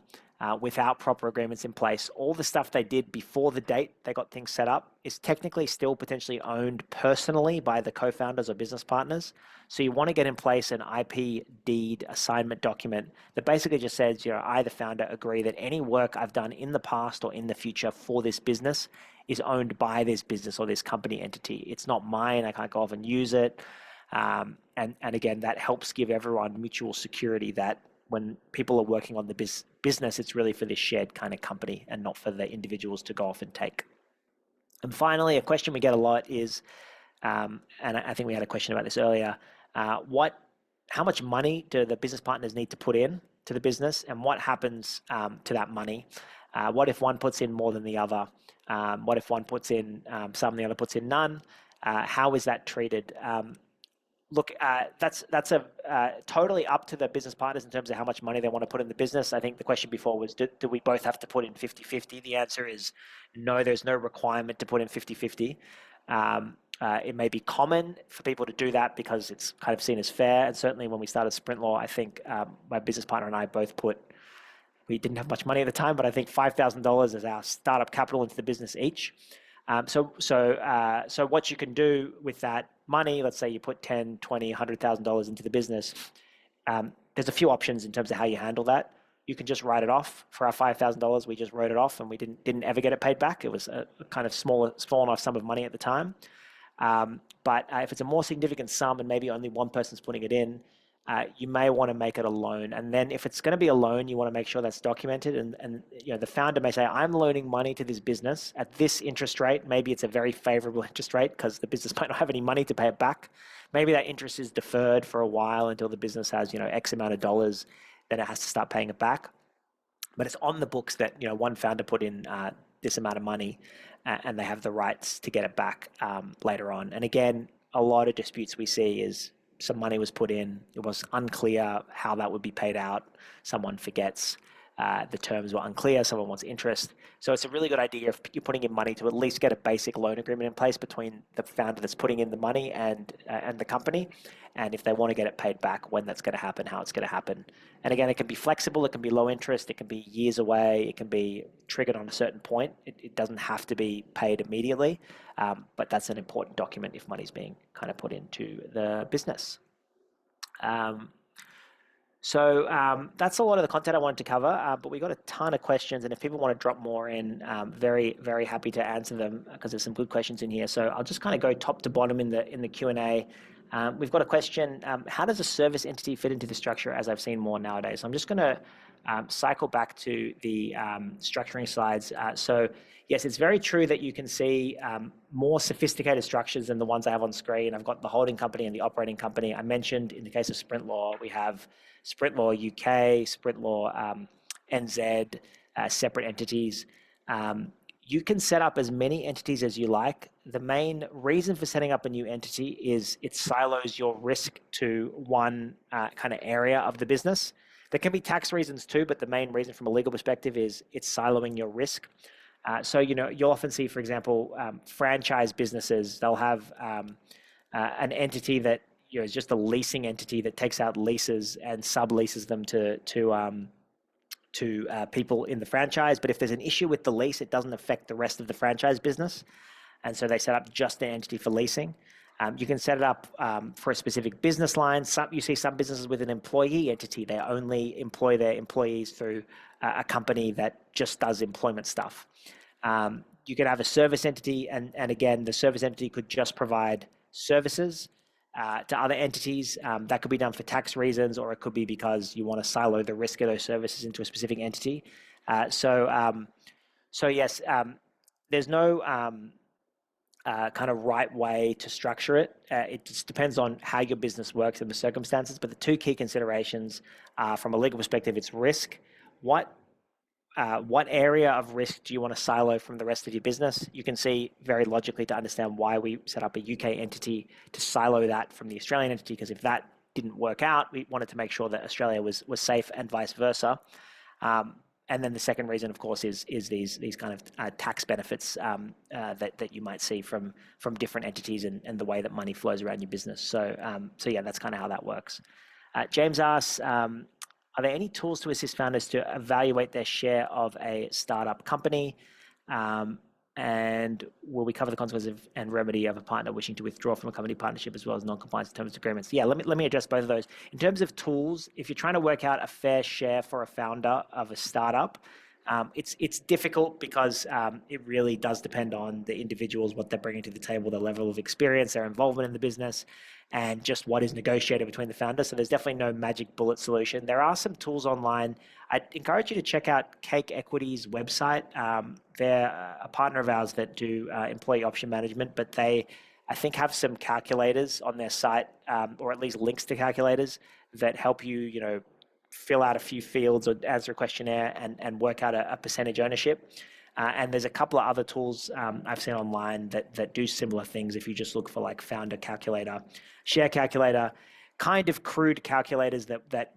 Speaker 1: without proper agreements in place. All the stuff they did before the date they got things set up is technically still potentially owned personally by the co-founders or business partners. So you want to get in place an IP deed assignment document that basically just says, I, the founder, agree that any work I've done in the past or in the future for this business is owned by this business or this company entity. It's not mine. I can't go off and use it. And again, that helps give everyone mutual security that when people are working on the business, it's really for this shared kind of company and not for the individuals to go off and take. And finally, a question we get a lot is, and I think we had a question about this earlier, how much money do the business partners need to put in to the business, and what happens to that money? What if one puts in more than the other? What if one puts in some, the other puts in none? How is that treated? Look, that's totally up to the business partners in terms of how much money they want to put in the business. I think the question before was, do we both have to put in 50-50? The answer is no, there's no requirement to put in 50-50. It may be common for people to do that because it's kind of seen as fair. And certainly when we started Sprintlaw, I think my business partner and I both we didn't have much money at the time, but I think $5,000 as our startup capital into the business each. So what you can do with that money, let's say you put $10, $20, $100,000 into the business, there's a few options in terms of how you handle that. You can just write it off. For our $5,000, we just wrote it off and we didn't ever get it paid back. It was a kind of small enough sum of money at the time. But if it's a more significant sum and maybe only one person's putting it in, you may want to make it a loan. And then if it's going to be a loan, you want to make sure that's documented. And the founder may say, I'm loaning money to this business at this interest rate. Maybe it's a very favorable interest rate because the business might not have any money to pay it back. Maybe that interest is deferred for a while until the business has X amount of dollars then it has to start paying it back. But it's on the books that one founder put in this amount of money, and they have the rights to get it back later on. And again, a lot of disputes we see is some money was put in, it was unclear how that would be paid out. Someone forgets. The terms were unclear. Someone wants interest. So it's a really good idea if you're putting in money to at least get a basic loan agreement in place between the founder that's putting in the money and the company, and if they want to get it paid back, when that's going to happen, how it's going to happen. And again, it can be flexible. It can be low interest. It can be years away. It can be triggered on a certain point. It doesn't have to be paid immediately, but that's an important document if money's being kind of put into the business. So that's a lot of the content I wanted to cover, but we got a ton of questions, and if people want to drop more in, very, very happy to answer them because there's some good questions in here. So I'll just kind of go top to bottom in the Q&A. We've got a question, how does a service entity fit into the structure as I've seen more nowadays? So I'm just going to cycle back to the structuring slides. So yes, it's very true that you can see more sophisticated structures than the ones I have on screen. I've got the holding company and the operating company. I mentioned in the case of Sprintlaw, we have Sprintlaw UK, Sprintlaw NZ, separate entities. You can set up as many entities as you like. The main reason for setting up a new entity is it silos your risk to one kind of area of the business. There can be tax reasons too, but the main reason from a legal perspective is it's siloing your risk. So, you'll often see, for example, franchise businesses, they'll have an entity that is just a leasing entity that takes out leases and subleases them to people in the franchise. But if there's an issue with the lease, it doesn't affect the rest of the franchise business. And so they set up just an entity for leasing. You can set it up for a specific business line. You see some businesses with an employee entity. They only employ their employees through a company that just does employment stuff. You could have a service entity, and again, the service entity could just provide services to other entities. That could be done for tax reasons, or it could be because you want to silo the risk of those services into a specific entity. So yes, there's no kind of right way to structure it. It just depends on how your business works and the circumstances. But the two key considerations from a legal perspective, it's risk. What area of risk do you want to silo from the rest of your business? You can see very logically to understand why we set up a UK entity to silo that from the Australian entity, because if that didn't work out, we wanted to make sure that Australia was safe and vice versa. And then the second reason, of course, is these kind of tax benefits that you might see from different entities and the way that money flows around your business. So yeah, that's kind of how that works. James asks, are there any tools to assist founders to evaluate their share of a startup company? And will we cover the consequences and remedy of a partner wishing to withdraw from a company partnership as well as non-compliance in terms of agreements? Yeah, let me address both of those. In terms of tools, if you're trying to work out a fair share for a founder of a startup, it's difficult because it really does depend on the individuals, what they're bringing to the table, their level of experience, their involvement in the business, and just what is negotiated between the founders. So there's definitely no magic bullet solution. There are some tools online. I'd encourage you to check out Cake Equity's website. They're a partner of ours that do employee option management, but they, I think, have some calculators on their site, or at least links to calculators that help you, fill out a few fields or answer a questionnaire and work out a percentage ownership. And there's a couple of other tools I've seen online that do similar things. If you just look for like founder calculator, share calculator, kind of crude calculators that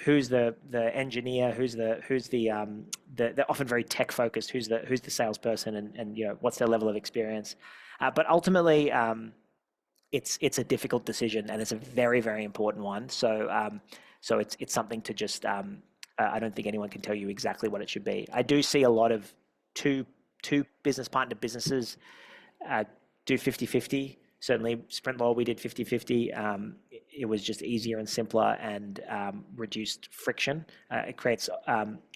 Speaker 1: who's the engineer, who's the they're often very tech focused, who's the salesperson, and what's their level of experience. But ultimately, it's a difficult decision, and it's a very, very important one. So it's something to just I don't think anyone can tell you exactly what it should be. I do see a lot of two business partner businesses do 50-50. Certainly Sprintlaw, we did 50-50. It was just easier and simpler and reduced friction. It creates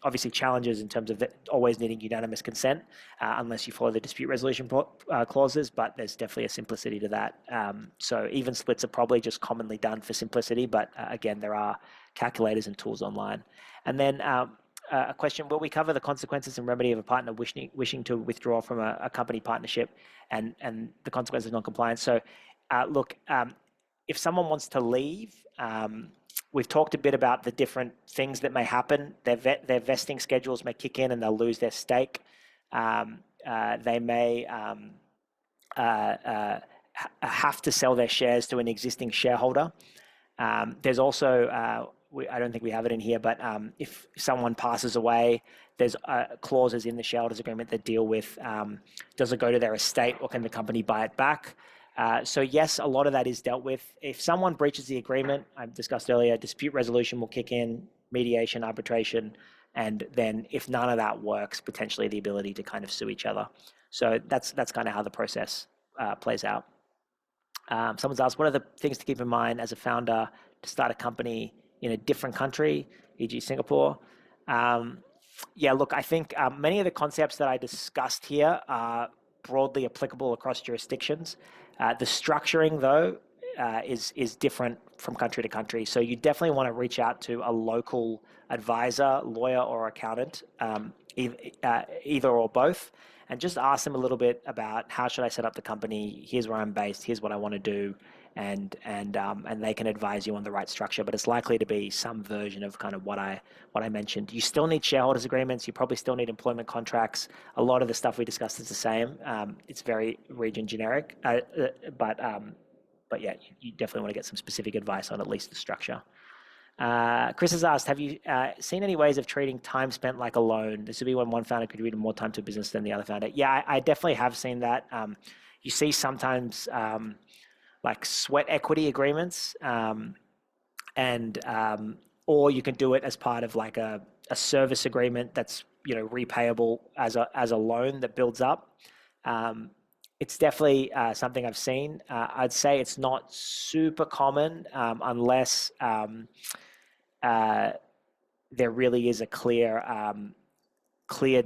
Speaker 1: obviously challenges in terms of always needing unanimous consent unless you follow the dispute resolution clauses, but there's definitely a simplicity to that. So even splits are probably just commonly done for simplicity, but again, there are calculators and tools online. And then a question, will we cover the consequences and remedy of a partner wishing to withdraw from a company partnership and the consequences of non-compliance? So look, if someone wants to leave, we've talked a bit about the different things that may happen. Their vesting schedules may kick in and they'll lose their stake. They may have to sell their shares to an existing shareholder. There's also, I don't think we have it in here, but if someone passes away, there's clauses in the shareholders agreement that deal with, does it go to their estate or can the company buy it back? So yes, a lot of that is dealt with. If someone breaches the agreement, I discussed earlier, dispute resolution will kick in, mediation, arbitration, and then if none of that works, potentially the ability to kind of sue each other. So that's kind of how the process plays out. Someone's asked, what are the things to keep in mind as a founder to start a company in a different country, e.g. Singapore? Yeah, look, I think many of the concepts that I discussed here are broadly applicable across jurisdictions. The structuring, though, is different from country to country. So you definitely want to reach out to a local advisor, lawyer, or accountant, either or both, and just ask them a little bit about how should I set up the company. Here's where I'm based. Here's what I want to do, and they can advise you on the right structure. But it's likely to be some version of kind of what I mentioned. You still need shareholders agreements. You probably still need employment contracts. A lot of the stuff we discussed is the same. It's very region generic, but yeah, you definitely want to get some specific advice on at least the structure. Chris has asked, have you seen any ways of treating time spent like a loan? This would be when one founder contributed more time to a business than the other founder. Yeah, I definitely have seen that. You see sometimes like sweat equity agreements, and or you can do it as part of like a service agreement that's repayable as a loan that builds up. It's definitely something I've seen. I'd say it's not super common unless there really is a clear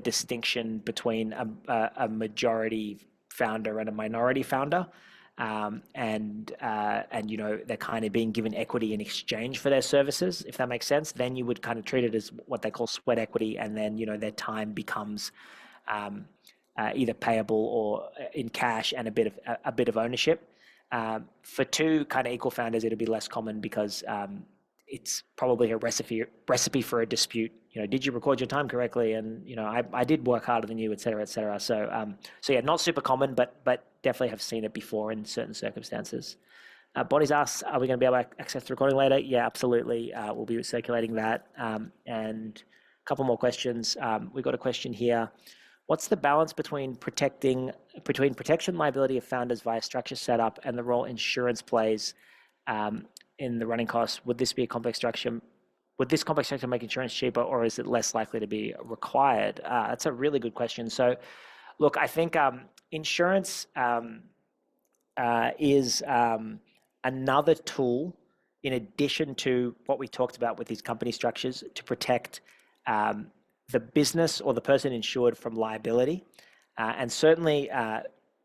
Speaker 1: distinction between a majority founder and a minority founder, and they're kind of being given equity in exchange for their services, if that makes sense. Then you would kind of treat it as what they call sweat equity, and then their time becomes either payable or in cash and a bit of ownership. For two kind of equal founders, it'll be less common because it's probably a recipe for a dispute. Did you record your time correctly? And I did work harder than you, et cetera, et cetera. So yeah, not super common, but definitely have seen it before in certain circumstances. Bonnie's asked, are we going to be able to access the recording later? Yeah, absolutely. We'll be circulating that. And a couple more questions. We've got a question here. What's the balance between protection liability of founders via structure setup and the role insurance plays in the running costs? Would this be a complex structure? Would this complex structure make insurance cheaper, or is it less likely to be required? That's a really good question. So, look, I think insurance is another tool in addition to what we talked about with these company structures to protect the business or the person insured from liability. And certainly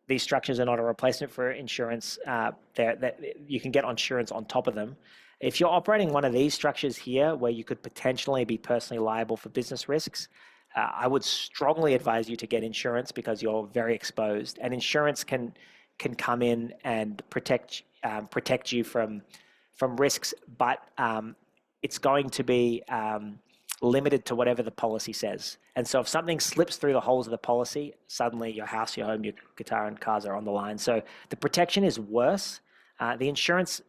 Speaker 1: these structures are not a replacement for insurance. You can get insurance on top of them. If you're operating one of these structures here where you could potentially be personally liable for business risks, I would strongly advise you to get insurance because you're very exposed. And insurance can come in and protect you from risks, but it's going to be limited to whatever the policy says. And so if something slips through the holes of the policy, suddenly your house, your home, your guitar and cars are on the line. So the protection is worse. The insurance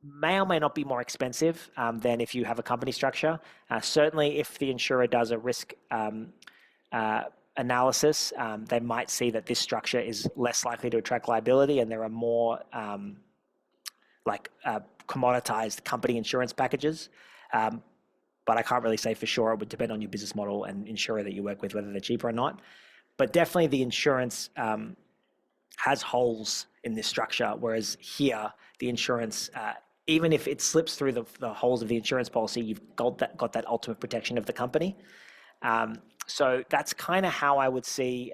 Speaker 1: may or may not be more expensive than if you have a company structure. Certainly if the insurer does a risk analysis, they might see that this structure is less likely to attract liability and there are more commoditized company insurance packages. But I can't really say for sure. It would depend on your business model and insurer that you work with, whether they're cheaper or not. But definitely the insurance has holes in this structure, whereas here, the insurance, even if it slips through the holes of the insurance policy, you've got that ultimate protection of the company. So that's kind of how I would see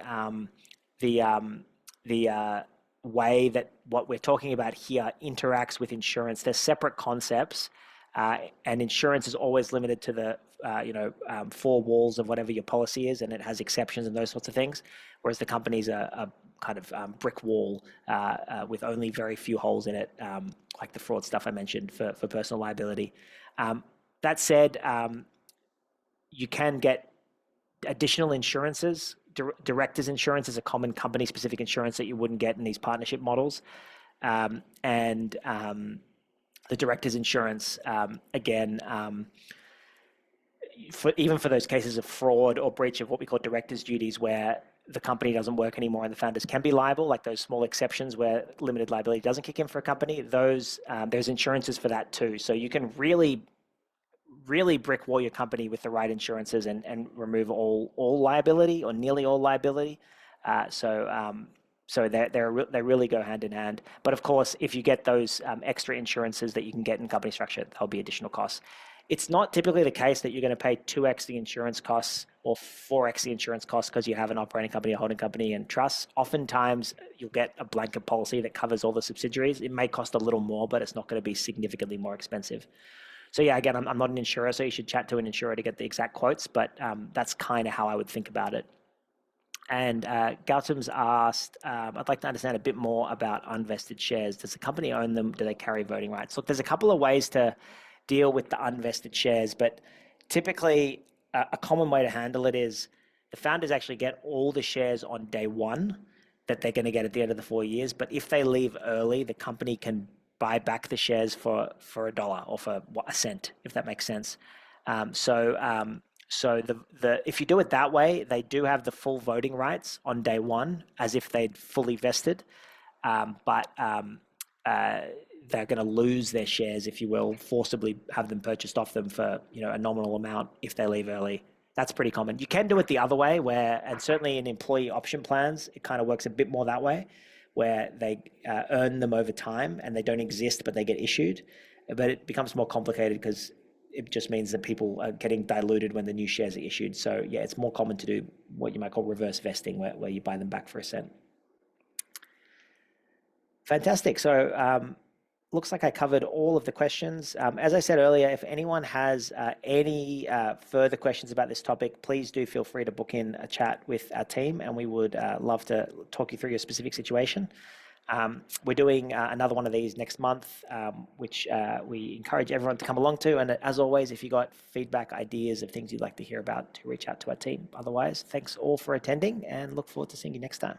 Speaker 1: the way that what we're talking about here interacts with insurance. They're separate concepts. And insurance is always limited to the four walls of whatever your policy is, and it has exceptions and those sorts of things. Whereas the companies are kind of brick wall with only very few holes in it, like the fraud stuff I mentioned for personal liability. That said, you can get additional insurances. Directors insurance is a common company-specific insurance that you wouldn't get in these partnership models. And the director's insurance, again, even for those cases of fraud or breach of what we call director's duties, where the company doesn't work anymore and the founders can be liable, like those small exceptions where limited liability doesn't kick in for a company, there's insurances for that too. So you can really brick wall your company with the right insurances and remove all liability or nearly all liability. So they really go hand in hand. But of course, if you get those extra insurances that you can get in company structure, there'll be additional costs. It's not typically the case that you're going to pay 2x the insurance costs or 4x the insurance costs because you have an operating company, a holding company, and trusts. Oftentimes, you'll get a blanket policy that covers all the subsidiaries. It may cost a little more, but it's not going to be significantly more expensive. So yeah, again, I'm not an insurer, so you should chat to an insurer to get the exact quotes, but that's kind of how I would think about it. And Gautam's asked, I'd like to understand a bit more about unvested shares. Does the company own them? Do they carry voting rights? Look, there's a couple of ways to deal with the unvested shares, but typically a common way to handle it is the founders actually get all the shares on day one that they're going to get at the end of the 4 years. But if they leave early, the company can buy back the shares for $1 or for a cent, if that makes sense. So if you do it that way, they do have the full voting rights on day one, as if they'd fully vested. But they're going to lose their shares, if you will, forcibly have them purchased off them for a nominal amount if they leave early. That's pretty common. You can do it the other way, and certainly in employee option plans, it kind of works a bit more that way, where they earn them over time and they don't exist, but they get issued. But it becomes more complicated because it just means that people are getting diluted when the new shares are issued. So yeah, it's more common to do what you might call reverse vesting, where you buy them back for a cent. Fantastic. So looks like I covered all of the questions. As I said earlier, if anyone has any further questions about this topic, please do feel free to book in a chat with our team, and we would love to talk you through your specific situation. We're doing another one of these next month, which we encourage everyone to come along to. And as always, if you got feedback, ideas of things you'd like to hear about, to reach out to our team. Otherwise, thanks all for attending and look forward to seeing you next time.